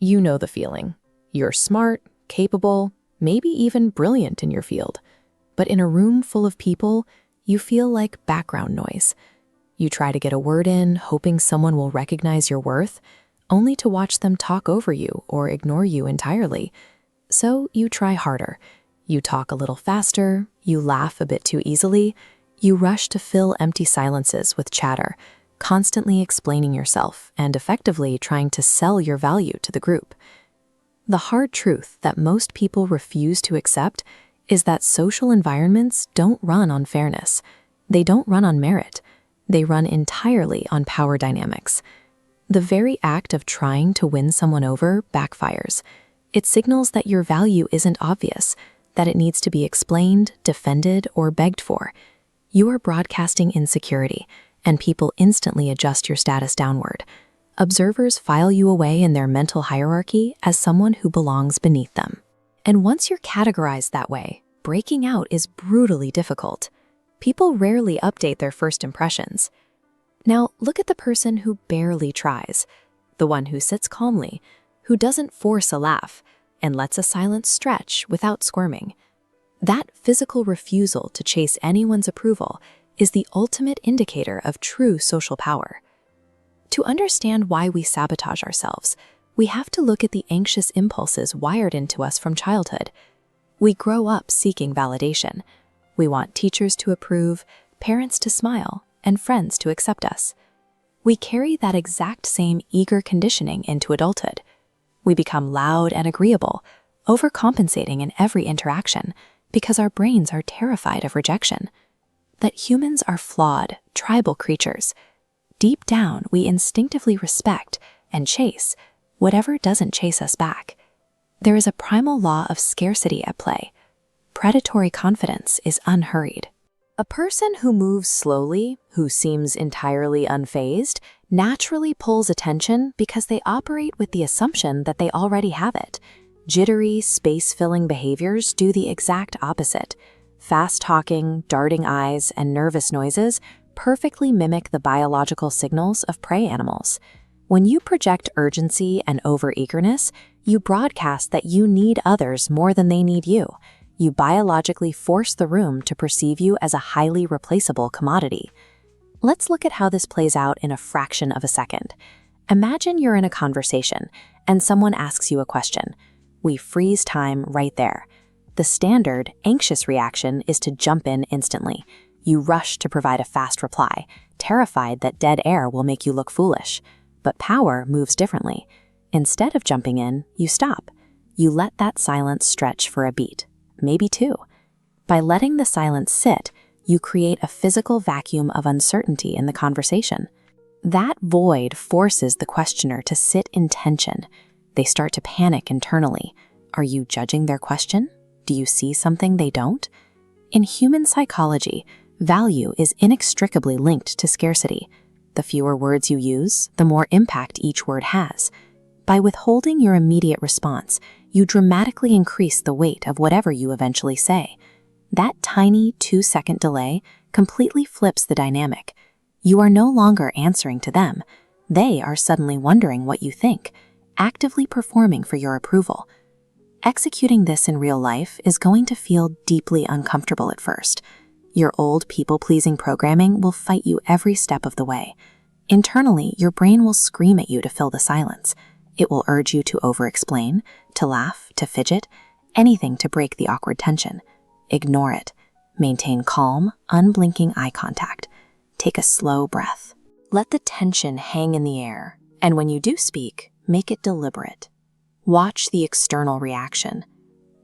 You know the feeling. You're smart, capable, maybe even brilliant in your field. But in a room full of people, you feel like background noise. You try to get a word in, hoping someone will recognize your worth, only to watch them talk over you or ignore you entirely. So you try harder. You talk a little faster, you laugh a bit too easily, you rush to fill empty silences with chatter, constantly explaining yourself and effectively trying to sell your value to the group. The hard truth that most people refuse to accept is that social environments don't run on fairness. They don't run on merit. They run entirely on power dynamics. The very act of trying to win someone over backfires. It signals that your value isn't obvious, that it needs to be explained, defended, or begged for. You are broadcasting insecurity, and people instantly adjust your status downward. Observers file you away in their mental hierarchy as someone who belongs beneath them. And once you're categorized that way, breaking out is brutally difficult. People rarely update their first impressions. Now, look at the person who barely tries, the one who sits calmly, who doesn't force a laugh, and lets a silence stretch without squirming. That physical refusal to chase anyone's approval is the ultimate indicator of true social power. To understand why we sabotage ourselves, we have to look at the anxious impulses wired into us from childhood. We grow up seeking validation. We want teachers to approve, parents to smile, and friends to accept us. We carry that exact same eager conditioning into adulthood. We become loud and agreeable, overcompensating in every interaction because our brains are terrified of rejection. That humans are flawed, tribal creatures. Deep down, we instinctively respect and chase whatever doesn't chase us back. There is a primal law of scarcity at play. Predatory confidence is unhurried. A person who moves slowly, who seems entirely unfazed, naturally pulls attention because they operate with the assumption that they already have it. Jittery, space-filling behaviors do the exact opposite. Fast talking, darting eyes, and nervous noises perfectly mimic the biological signals of prey animals. When you project urgency and overeagerness, you broadcast that you need others more than they need you. You biologically force the room to perceive you as a highly replaceable commodity. Let's look at how this plays out in a fraction of a second. Imagine you're in a conversation and someone asks you a question. We freeze time right there. The standard, anxious reaction is to jump in instantly. You rush to provide a fast reply, terrified that dead air will make you look foolish. But power moves differently. Instead of jumping in, you stop. You let that silence stretch for a beat, maybe two. By letting the silence sit, you create a physical vacuum of uncertainty in the conversation. That void forces the questioner to sit in tension. They start to panic internally. Are you judging their question? Do you see something they don't? In human psychology, value is inextricably linked to scarcity. The fewer words you use, the more impact each word has. By withholding your immediate response, you dramatically increase the weight of whatever you eventually say. That tiny 2-second delay completely flips the dynamic. You are no longer answering to them. They are suddenly wondering what you think, actively performing for your approval. Executing this in real life is going to feel deeply uncomfortable at first. Your old people-pleasing programming will fight you every step of the way. Internally, your brain will scream at you to fill the silence. It will urge you to over-explain, to laugh, to fidget, anything to break the awkward tension. Ignore it. Maintain calm, unblinking eye contact. Take a slow breath. Let the tension hang in the air, and when you do speak, make it deliberate. Watch the external reaction.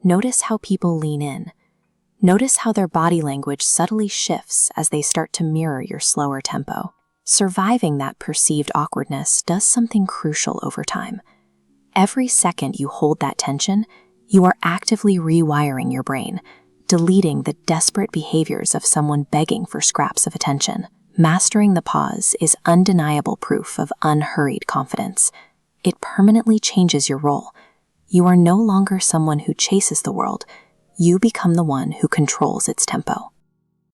Notice how people lean in. Notice how their body language subtly shifts as they start to mirror your slower tempo. Surviving that perceived awkwardness does something crucial over time. Every second you hold that tension, you are actively rewiring your brain, deleting the desperate behaviors of someone begging for scraps of attention. Mastering the pause is undeniable proof of unhurried confidence. It permanently changes your role. You are no longer someone who chases the world. You become the one who controls its tempo.